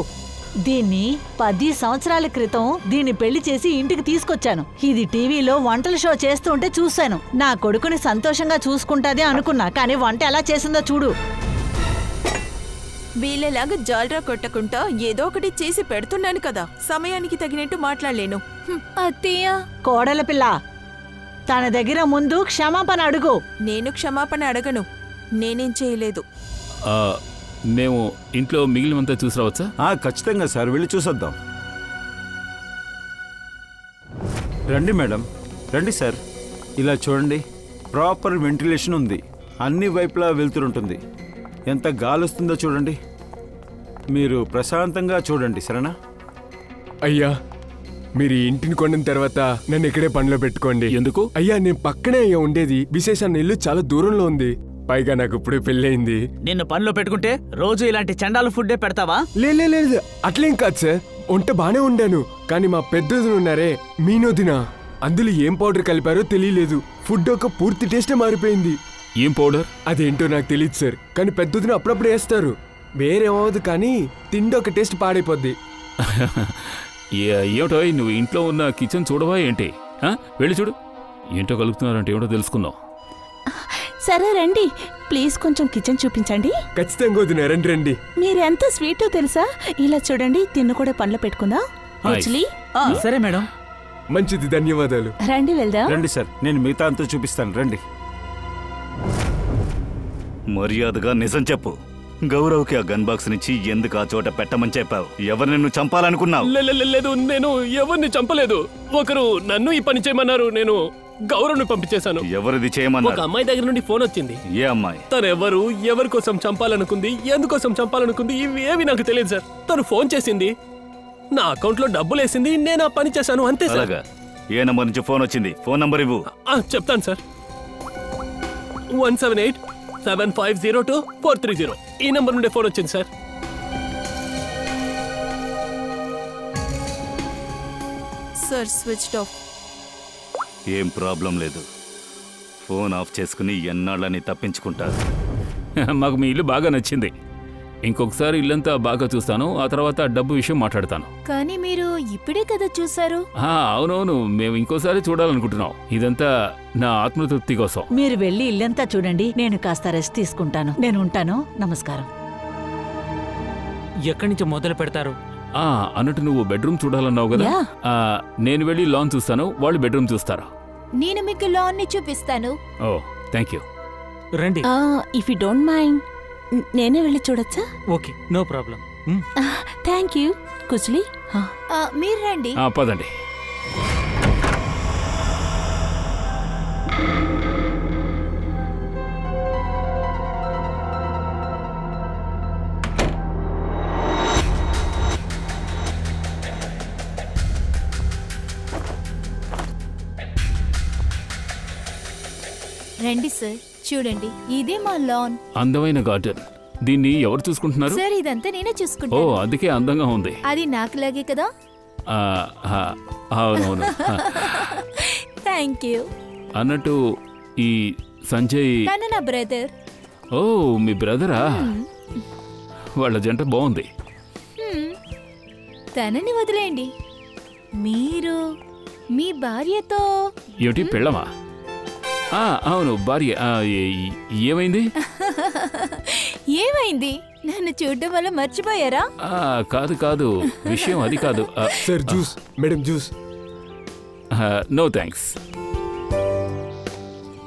దీన్ని 10 సంవత్సరాల క్రితం దీన్ని పెళ్లి చేసి ఇంటికి తీసుకొచ్చాను. ఇది టీవీలో వంటల షో చేస్తూ ఉంటే చూశాను. నా కొడుకుని సంతోషంగా చూసుకుంటాది అనుకున్నా, కానీ వంట ఎలా చేసిందో చూడు. వీళ్ళలాగా జాలరా కొట్టకుండా ఏదో ఒకటి చేసి పెడుతున్నాను కదా, సమయానికి తగినట్టు మాట్లాడలేను. అత్తయ్య, కోడల పిల్ల, తన దగ్గర ముందు క్షమాపణ అడుగు. నేను క్షమాపణ అడగను, నేనేం చేయలేదు. మేము ఇంట్లో మిగిలినంతా చూసి రావచ్చా? ఖచ్చితంగా సార్, వెళ్ళి చూసొద్దాం. రండి మేడం, రండి సార్. ఇలా చూడండి, ప్రాపర్ వెంటిలేషన్ ఉంది, అన్ని వైపులా వెళ్తుంటుంది. ఎంత గాలి వస్తుందో చూడండి. మీరు ప్రశాంతంగా చూడండి, సరేనా? అయ్యా, మీరు ఈ ఇంటిని కొన్న తర్వాత నన్ను ఇక్కడే పనిలో పెట్టుకోండి. ఎందుకు? అయ్యా, నేను పక్కనే అయ్యా ఉండేది. విశేషాన్ని ఇల్లు చాలా దూరంలో ఉంది, పైగా నాకు ఇప్పుడే పెళ్ళయింది. నిన్ను పనిలో పెట్టుకుంటే రోజు ఇలాంటి చండాల ఫుడ్డే పెడతావా? లేదు, అట్లేం కాదు సార్, వంట బానే ఉండాను. కానీ మా పెద్దదిన ఉన్నారే మీనోదిన, అందులో ఏం పౌడర్ కలిపారో తెలియలేదు. ఫుడ్ ఒక పూర్తి టేస్టే మారిపోయింది. ఏం పౌడర్? అదేంటో నాకు తెలియదు సార్, కానీ పెద్దదిన అప్పుడప్పుడు వేస్తారు. వేరేమవదు, కానీ తిండి ఒక టేస్ట్ పాడైపోద్ది. ఏమిటో నువ్వు ఇంట్లో ఉన్న కిచెన్ చూడవా ఏంటి? వెళ్ళి చూడు, ఏంటో కలుపుతున్నారంటే ఏమిటో తెలుసుకుందాం. సరే రండి, ప్లీజ్ కొంచెం కిచెన్ చూపించండి. ఖచ్చితంగా వదిన, రండి. మీరెంత స్వీటో తెలుసా? ఇలా చూడండి, తిన్ను కూడా పనులు పెట్టుకుందా. సరే మేడం, మంచిది, ధన్యవాదాలు. రండి వెళ్దాం. రండి సార్, నేను మిగతా అంతా చూపిస్తాను, రండి. మర్యాదగా నిజం చెప్పు, గౌరవ్కి ఆ గన్ బాక్స్ నుంచి ఎందుకు ఆ చోట పెట్టమని చెప్పావు? ఎవరిని నువ్వు చంపాలనుకున్నావు? లేదు, నేను ఎవరిని చంపలేదు. ఒకరు నన్ను ఈ పని చేయమన్నారు, నేను గౌరవ్ని పంపించేశాను. ఎవరిది చేయమన్నారు? ఒక అమ్మాయి దగ్గర నుండి ఫోన్ వచ్చింది. ఏ అమ్మాయి? తను ఎవరి కోసం చంపాలనుకుంది, ఎందుకోసం చంపాలనుకుంది, ఇవి ఏవి నాకు తెలియదు సార్. తను ఫోన్ చేసింది, నా అకౌంట్లో డబ్బులు వేసింది, నేను ఆ పని చేశాను, అంతే సార్. ఏ నంబర్ నుంచి ఫోన్ వచ్చింది? ఫోన్ నంబర్ ఇవ్వు. చెప్తాను సార్. 1787502 ఈ నంబర్ నుండి ఫోన్ వచ్చింది సార్. Sir switched off. ఏం ప్రాబ్లం లేదు. ఫోన్ ఆఫ్ చేసుకుని ఎన్నాళ్ళని తప్పించుకుంటారు. మాకు మీ ఇల్లు బాగా నచ్చింది. ఇంకొకసారి ఇల్లంతా బాగా చూస్తాను, ఆ తర్వాత డబ్బు విషయం మాట్లాడతాను. కానీ మీరు ఇప్పుడే కదా చూసారు. అవునవును, మేము ఇంకోసారి చూడాలనుకుంటున్నాం. ఇదంతా నా ఆత్మతృప్తి కోసం. మీరు వెళ్ళి ఇల్లంతా చూడండి, నేను కాస్త రెస్ట్ తీసుకుంటాను. నేను ఉంటాను. నమస్కారం. ఎక్కడి నుంచి మొదలు పెడతారు? అన్నట్టు నువ్వు బెడ్రూమ్ చూడాలన్నావు కదా. నేను వెళ్ళి లాన్ చూస్తాను, వాళ్ళు బెడ్రూమ్ చూస్తారు. నేను మీకు లాన్ ని చూపిస్తాను. Oh thank you. రండి. ఇఫ్ యూ డోంట్ మైండ్ నేనే వెళ్ళి చూడొచ్చా? Okay, no problem. Thank you. కుజ్లీ మీరు రండి. పదండి. రండి సార్, చూడండి, ఇదే మా లాన్. అందమైన గార్డెన్. దీన్ని ఎవరు చూసుకుంటున్నారు? సార్ ఇదంతా నేనే ఓ, చూసుకుంటాను. అందుకే అందంగా ఉంది. అది నాకులాగే కదా. అవునవును. Thank you. అన్నట్టు ఈ సంజయ్ తను నా బ్రదర్. ఓ, మీ బ్రదరా? వాళ్ళ జంట బాగుంది. తనని వదిలేయండి. మీరు మీ భార్యతో ఏమిటి, పెళ్ళమా? అవును, భార్య. ఏమైంది? ఏమైంది? నన్ను చూడడం వల్ల మర్చిపోయారా? కాదు, విషయం అది కాదు. Sir juice. Madam juice. No thanks.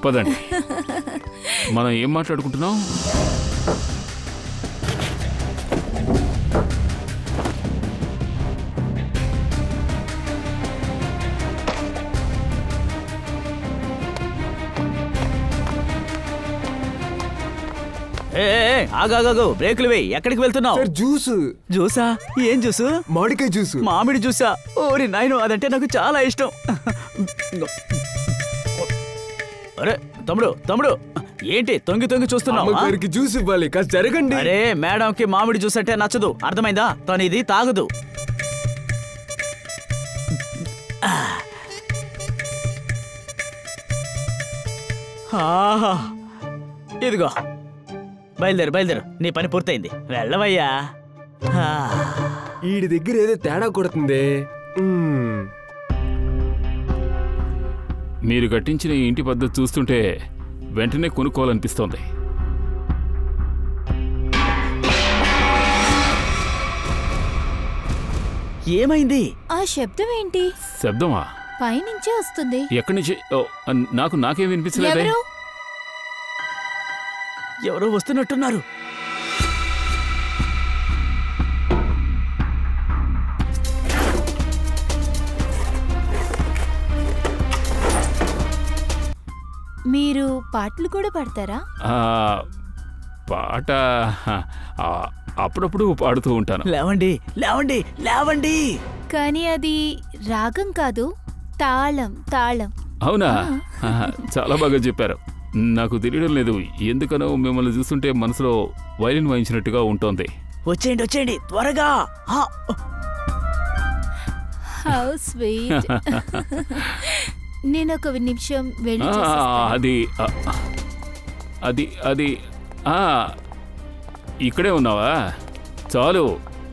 పదండి. మనం ఏం మాట్లాడుకుంటున్నాం? ఆగాగాగు, బ్రేకులు వేయి. ఎక్కడికి వెళ్తున్నావు? జ్యూస్. జ్యూసా? ఏం జ్యూసు? మామిడికాయ జ్యూస్. మామిడి జ్యూసా? ఓరి నాయను, అదంటే నాకు చాలా ఇష్టం. అరే తమ్ముడు, ఏంటి తొంగి చూస్తున్నావు? జ్యూస్ ఇవ్వాలి, కాస్త జరగండి. అరే మేడంకి మామిడి జ్యూస్ అంటే నచ్చదు, అర్థమైందా? తను ఇది తాగదు. ఇదిగో, బయలుదేరు. నీ పని పూర్తయింది, వెళ్ళవయ్యా. వీడి దగ్గర ఏదో తేడా కొడుతుంది. మీరు కట్టించిన ఈ ఇంటి పద్ధతి చూస్తుంటే వెంటనే కొనుక్కోవాలనిపిస్తోంది. ఏమైంది? ఆ శబ్దం ఏంటి? శబ్దమా? పైనుంచే వస్తుంది. ఎక్కడి నుంచి? నాకేం వినిపించలేదే. ఎవరో వస్తున్నట్టున్నారు. మీరు పాటలు కూడా పాడతారా? పాట అప్పుడప్పుడు పాడుతూ ఉంటాను. లేవండి. కానీ అది రాగం కాదు, తాళం. అవునా? చాలా బాగా చెప్పారు. నాకు తెలియడం లేదు, ఎందుకనో మిమ్మల్ని చూస్తుంటే మనసులో వైలిన్ వాయించినట్టుగా ఉంటుంది. వచ్చేయండి త్వరగా. How sweet. నేను ఒక నిమిషం వెళ్ళి అది ఇక్కడే ఉన్నావా? చాలు,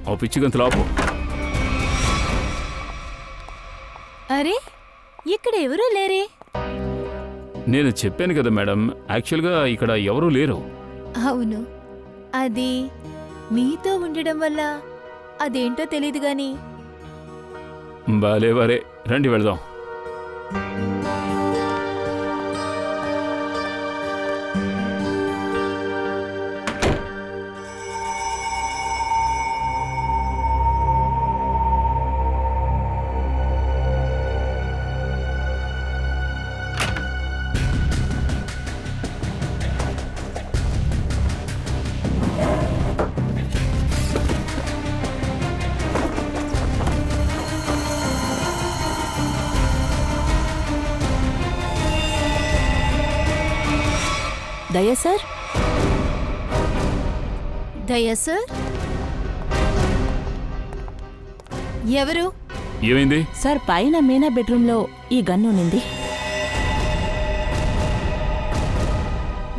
ఓ పిచ్చిగంత లోపు. అరే, ఇక్కడ ఎవరూ లేరే. నేను చెప్పాను కదా మేడం, యాక్చువల్గా ఇక్కడ ఎవరూ లేరు. అవును, అది మీతో ఉండడం వల్ల అదేంటో తెలీదు గాని. బాలే, రండి వెళదాం. దయా సార్? దయా సార్ ఎవరు? ఏమైంది సార్? పైన మీనా బెడ్రూమ్లో ఈ గన్ను ఉన్నింది.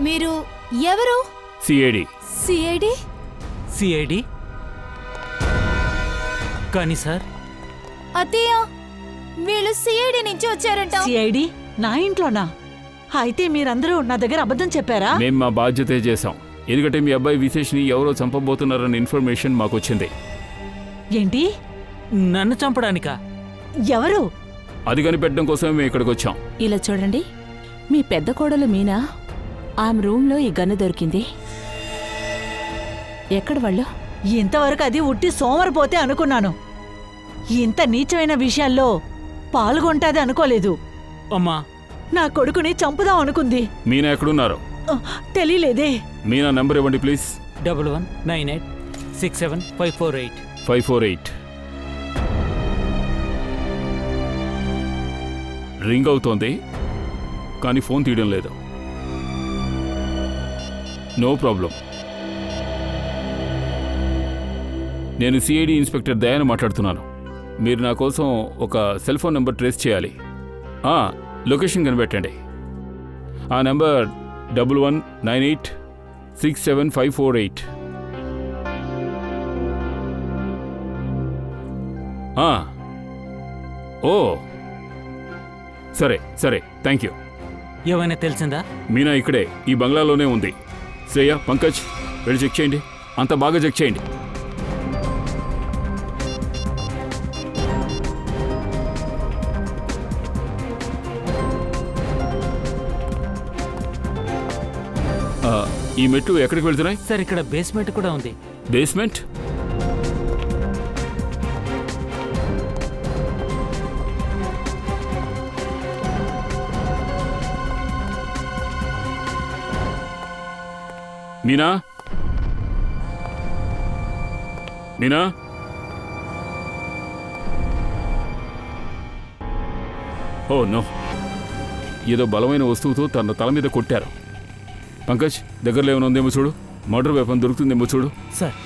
మీరు ఎవరు? సిఐడి. సిఐడి? సిఐడి కానీ సార్ అత్తయ్య వీళ్ళు సిఐడి నుంచి వచ్చారంట. సిఐడి నా ఇంట్లోనా? అయితే మీరందరూ నా దగ్గర అబద్ధం చెప్పారా? మేము మా బాధ్యతే చేశాం. ఎందుకంటే మీ అబ్బాయి విశేష్ని ఎవరో చంపబోతున్నారన్న ఇన్ఫర్మేషన్ మాకు వచ్చింది. ఏంటి? నన్ను చంపడానికా? ఎవరు? అది కనిపెట్టడం కోసమే మేము ఇక్కడికి వచ్చాం. ఇలా చూడండి, మీ పెద్ద కోడలు మీనా ఆమె రూమ్లో ఈ గన్ను దొరికింది. ఎక్కడ వాళ్ళు? ఇంతవరకు అది ఉట్టి సోమరిపోతే అనుకున్నాను. ఇంత నీచమైన విషయాల్లో పాల్గొంటాది అనుకోలేదు. అమ్మా, నా కొడుకుని చంపుదాం అనుకుంది. మీనా ఎక్కడున్నారు? తెలియలేదే. మీనా నంబర్ ఇవ్వండి ప్లీజ్. 1198675548. 548. రింగ్ అవుతోంది కానీ ఫోన్ తీయడం లేదు. No problem. నేను సిఐడి ఇన్స్పెక్టర్ దయాను మాట్లాడుతున్నాను. మీరు నా కోసం ఒక సెల్ ఫోన్ నెంబర్ ట్రేస్ చేయాలి. లొకేషన్ కనిపెట్టండి. ఆ నెంబర్ 1198675548. ఓ సరే సరే, థ్యాంక్ యూ. ఏమైనా తెలిసిందా? మీనా ఇక్కడే ఈ బంగ్లాలోనే ఉంది. శ్రేయ, పంకజ్ వెళ్ళి చెక్ చేయండి. అంత బాగా చెక్ చేయండి. ఈ మెట్లు ఎక్కడికి వెళ్తున్నాయి? సార్ ఇక్కడ బేస్మెంట్ కూడా ఉంది. Basement? Meena, Meena, oh no, ఏదో బలమైన వస్తువుతో తన తల మీద కొట్టారు. పంకజ్, దగ్గరలో ఏమైనా ఉందేమో చూడు. మర్డర్ వెపన్ దొరుకుతుందేమో చూడు. సార్.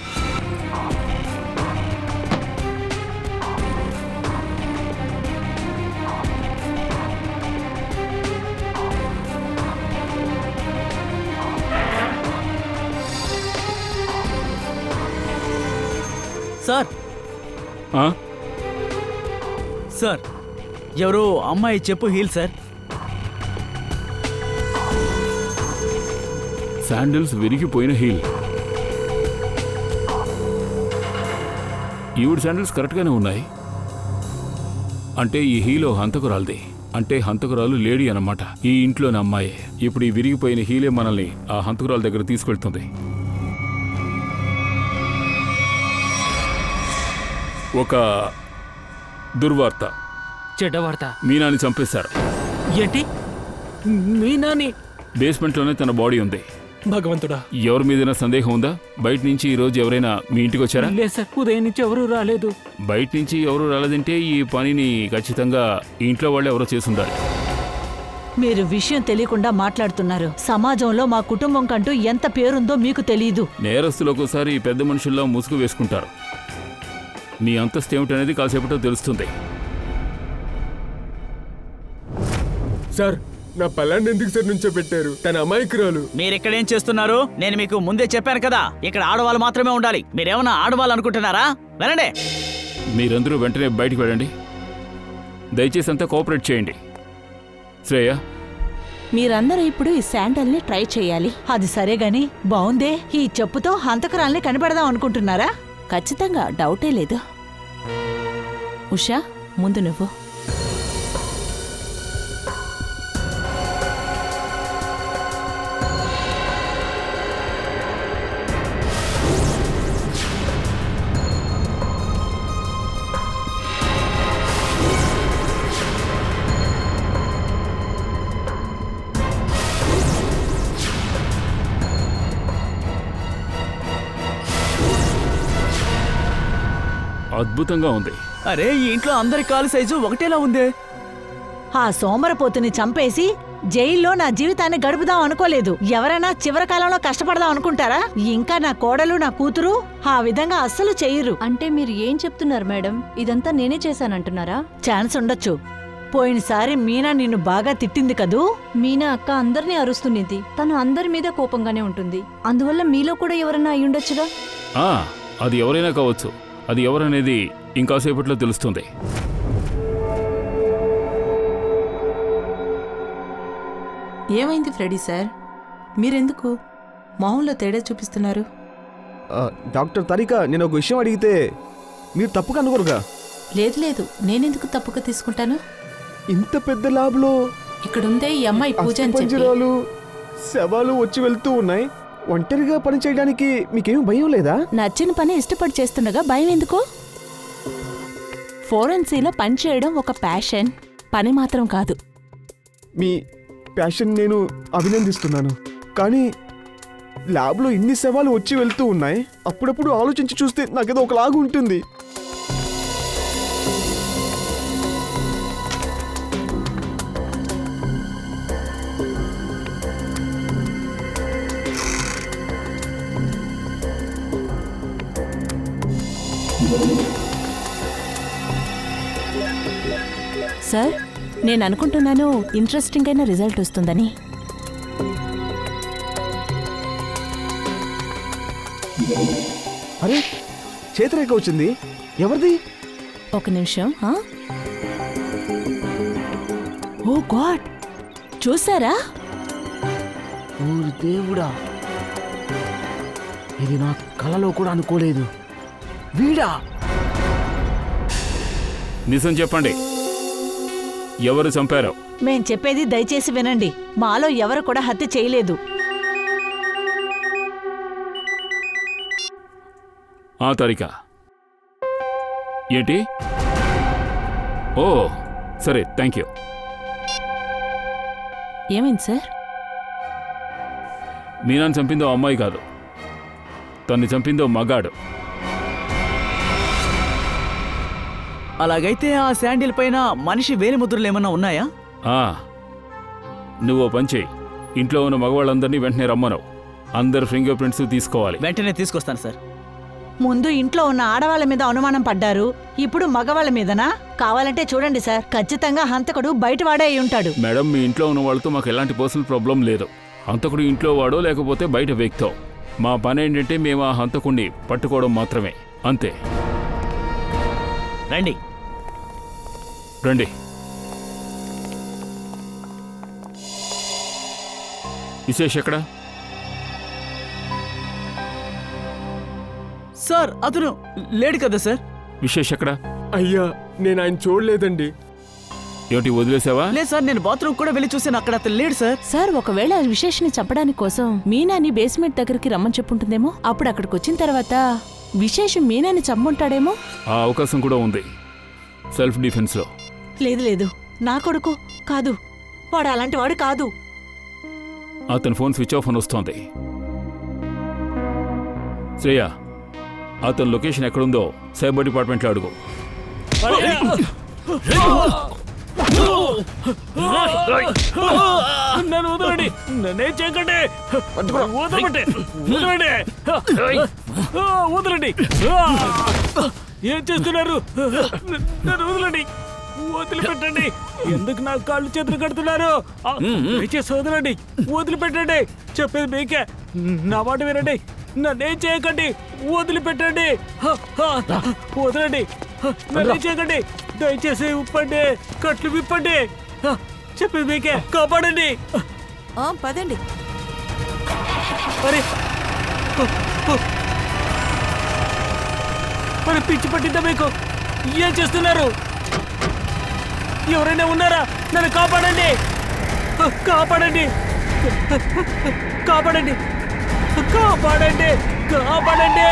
సార్ సార్, ఎవరో అమ్మాయి చెప్పు హీల్ సార్. శాండిల్స్ విరిగిపోయిన హీల్. ఈవిడ శాండిల్స్ కరెక్ట్గానే ఉన్నాయి. అంటే ఈ హీలో హంతకురాలది. అంటే హంతకురాలు లేడీ అన్నమాట. ఈ ఇంట్లోని అమ్మాయి. ఇప్పుడు ఈ విరిగిపోయిన హీలే మనల్ని ఆ హంతకురాల దగ్గర తీసుకెళ్తుంది. ఒక దుర్వార్త. చెడ్డవార్త. మీనాని చంపేశారు. ఏంటి? మీనాని? బేస్మెంట్లోనే తన బాడీ ఉంది. భగవంతుడా. ఎవరి మీదైనా సందేహం ఉందా? బయట నుంచి ఈ రోజు ఎవరైనా మీ ఇంటికి వచ్చారా? లేదు సార్, ఉదయం నుంచి ఎవరూ రాలేదు. బయట నుంచి ఎవరు రాలేదంటే ఈ పనిని ఖచ్చితంగా ఈ ఇంట్లో వాళ్ళు ఎవరో చేసుండాలి. మీరు విషయం తెలియకుండా మాట్లాడుతున్నారు. సమాజంలో మా కుటుంబం కంటూ ఎంత పేరుందో మీకు తెలియదు. నేరస్తులు ఒక్కోసారి పెద్ద మనుషుల్లో ముసుగు వేసుకుంటారు. మీ అంతస్తు ఏమిటనేది కాసేపట్లో తెలుస్తుంది. సార్, నా పలాన్ని ఎందుకు సార్ నుంచో పెట్టారు? తన అమాయకురాలు. మీరెక్కడేం చేస్తున్నారు? నేను మీకు ముందే చెప్పాను కదా, ఇక్కడ ఆడవాళ్ళు మాత్రమే ఉండాలి. మీరేమన్నా ఆడవాళ్ళు అనుకుంటున్నారా? వెళ్ళండి. మీరందరూ వెంటనే బయటికి వెళ్ళండి. దయచేసి అంతా కోఆపరేట్ చేయండి. శ్రేయ, మీరందరూ ఇప్పుడు ఈ శాండల్ని ట్రై చేయాలి. అది సరే గాని బావుందే. ఈ చెప్పుతో హంతకురాల్ని కనిపెడదాం అనుకుంటున్నారా? ఖచ్చితంగా, డౌటే లేదు. ఉషా, ముందు నువ్వు. అద్భుతంగా ఉంది. అరే, ఈ ఇంట్లో అందరి కాలు సైజు ఒకటేలా ఉందే. ఆ సోమరపోతుని చంపేసి జైల్లో నా జీవితాన్ని గడుపుదాం అనుకోలేదు. ఎవరైనా చివరి కాలంలో కష్టపడదాం అనుకుంటారా? ఇంకా నా కోడలు నా కూతురు ఆ విధంగా అస్సలు చెయ్యరు. అంటే మీరు ఏం చెప్తున్నారు మేడం? ఇదంతా నేనే చేశానంటున్నారా? ఛాన్స్ ఉండొచ్చు. పోయినసారి మీనా నిన్ను బాగా తిట్టింది కదూ? మీనా అక్క అందరినీ అరుస్తున్నది. తను అందరి మీద కోపంగానే ఉంటుంది. అందువల్ల మీలో కూడా ఎవరన్నా అయ్యుండొచ్చుగా. అది ఎవరైనా కావచ్చు. అది ఎవరనేది ఇంకాసేపట్లో తెలుస్తుంది. ఏమైంది ఫ్రెడీ సార్? మీరెందుకు మొహంలో తేడా చూపిస్తున్నారు? డాక్టర్ తరిక, నేను ఒక విషయం అడిగితే మీరు తప్పుగా అనుకోరుగా? లేదు లేదు, నేనెందుకు తప్పుగా తీసుకుంటాను? ఇంత పెద్ద ల్యాబ్లో ఇక్కడుందే ఈ అమ్మాయి పూజ అని చెప్పి పంజరాలు శవాలు వచ్చి వెళ్తూ ఉన్నాయి. ఒంటరిగా పని చేయడానికి మీకేం భయం లేదా? నచ్చిన పని ఇష్టపడి చేస్తుండగా భయం ఎందుకు? ఫోరెన్సీలో పని చేయడం ఒక ప్యాషన్, పని మాత్రం కాదు. మీ ప్యాషన్ నేను అభినందిస్తున్నాను. కానీ ల్యాబ్లో ఇన్ని శవాలు వచ్చి వెళ్తూ ఉన్నాయి. అప్పుడప్పుడు ఆలోచించి చూస్తే నాకేదో ఒకలాగా ఉంటుంది. సార్, నేను అనుకుంటున్నాను ఇంట్రెస్టింగ్ అయిన రిజల్ట్ వస్తుందని. అరే, చేతిరేఖ వచ్చింది. ఎవరిది? ఒక నిమిషం. ఓ గాడ్, చూసారా? ఊరి దేవుడా, ఇది నా కలలో కూడా అనుకోలేదు. వీడా? నిజం చెప్పండి, ఎవరు చంపారో? మేం చెప్పేది దయచేసి వినండి. మాలో ఎవరు కూడా హత్య చేయలేదు. తారిక ఏంటి? ఓ సరే, థ్యాంక్ యూ. ఏమైంది సార్? మీనాన్ని చంపిందో అమ్మాయి కాదు, తన్ని చంపిందో మగాడు. అలాగైతే ఆ శాండిల్ పైన మనిషి వేలిముద్రలు ఏమన్నా ఉన్నాయా? నువ్వు పని చేయి, ఇంట్లో ఉన్న మగవాళ్ళందరినీ వెంటనే రమ్మను. అందరు ఫింగర్ ప్రింట్స్ తీసుకోవాలి. వెంటనే తీసుకొస్తాను సార్. ముందు ఇంట్లో ఉన్న ఆడవాళ్ల మీద అనుమానం పడ్డారు, ఇప్పుడు మగవాళ్ల మీదనా? కావాలంటే చూడండి సార్, ఖచ్చితంగా హంతకుడు బయటవాడే అయి ఉంటాడు. మేడం, మీ ఇంట్లో ఉన్న వాళ్ళతో మాకు ఎలాంటి పర్సనల్ ప్రాబ్లం లేదు. హంతకుడు ఇంట్లో వాడో లేకపోతే బయట వ్యక్తో. మా పని ఏంటంటే మేము ఆ హంతకుడిని పట్టుకోవడం మాత్రమే, అంతే. రండి రండి. విశేష్ ఎక్కడ? సార్, అతను లేడు కదా సార్. విశేష్ ఎక్కడ? అయ్యా, నేను ఆయన చూడలేదండి. ఏమిటి, వదిలేసావా? లేదు సార్, నేను బాత్రూమ్ కూడా వెళ్ళి చూసాను, అక్కడ అతను లేడు సార్. సార్, ఒకవేళ విశేష్ని చంపడానికి కోసం మీనాని బేస్మెంట్ దగ్గరికి రమ్మని చెప్పుంటుందేమో. అప్పుడు అక్కడికి వచ్చిన తర్వాత విశేష్ మీనాని చంపుంటాడేమో. ఆ అవకాశం కూడా ఉంది, సెల్ఫ్ డిఫెన్స్ లో. లేదు లేదు, నా కొడుకు కాదు, వాడు అలాంటి వాడు కాదు. అతని ఫోన్ స్విచ్ ఆఫ్ అని వస్తోంది. శ్రేయ, అతని లొకేషన్ ఎక్కడుందో సైబర్ డిపార్ట్మెంట్లో అడుగు. నన్ను వదలండి, నన్నేం చేయకండి, వదలండి, వదలండి, వదలండి. ఏం చేస్తున్నారు? నన్ను వదలండి, వదిలిపెట్టండి. ఎందుకు నా కాళ్ళు చేతులు కడుతున్నారు? దయచేసి వదలండి, వదిలిపెట్టండి. చెప్పేది మీకే, నా మాట వినండి. నన్నేం చేయకండి, వదిలిపెట్టండి, వదలండి, నన్నేం చేయకండి. దయచేసి విప్పండి, కట్లు విప్పండి. చెప్పేది మీకే, కాపాడండి. పదండి. అరే మరి పిచ్చి పట్టిద్దా మీకు? ఏం చేస్తున్నారు? ఎవరైనా ఉన్నారా? నన్ను కాపాడండి, కాపాడండి, కాపాడండి, కాపాడండి, కాపాడండి.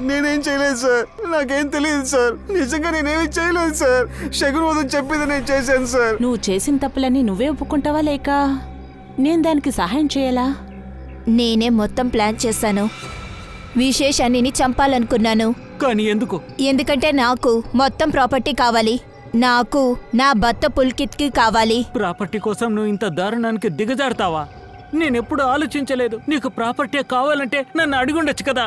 నేనేం చేయలేదు సార్, నాకేం తెలియదు సార్, నిజంగా నేనేమీ చేయలేదు సార్. శకున్ వదం చెప్పింది నేను చేశాను సార్. నువ్వు చేసిన తప్పులని నువ్వే ఒప్పుకుంటావా లేక నేను దానికి సహాయం చేయాలా? నేనే మొత్తం ప్లాన్ చేశాను. విశేషాన్ని చంపాలనుకున్నాను. కానీ ఎందుకు? ఎందుకంటే నాకు మొత్తం ప్రాపర్టీ కావాలి. నాకు నా భర్త పుల్కిత్కి కావాలి. ప్రాపర్టీ కోసం నువ్వు ఇంత దారుణానికి దిగజారుతావా? నేనెప్పుడు ఆలోచించలేదు. నీకు ప్రాపర్టీ కావాలంటే నన్ను అడిగుండొచ్చు కదా.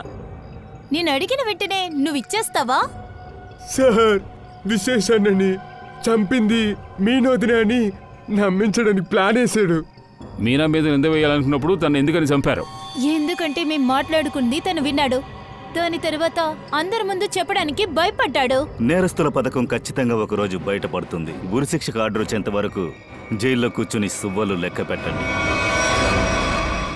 నేను అడిగిన వెంటనే నువ్వు ఇచ్చేస్తావా? సార్, విశేషాన్ని చంపింది మీనోదిన అని నమ్మించడానికి ప్లాన్ వేసాడు. మీనా మీద నింద వేయాలనుకున్నప్పుడు తను ఎందుకని చంపారు? ఎందుకంటే మేము మాట్లాడుకుంది తను విన్నాడు. దాని తర్వాత అందరి ముందు చెప్పడానికి భయపడ్డాడు. నేరస్తుల పథకం ఖచ్చితంగా ఒకరోజు బయటపడుతుంది. గురిశిక్షకు ఆర్డర్ వచ్చేంత వరకు జైల్లో కూర్చుని సువ్వలు లెక్క పెట్టండి.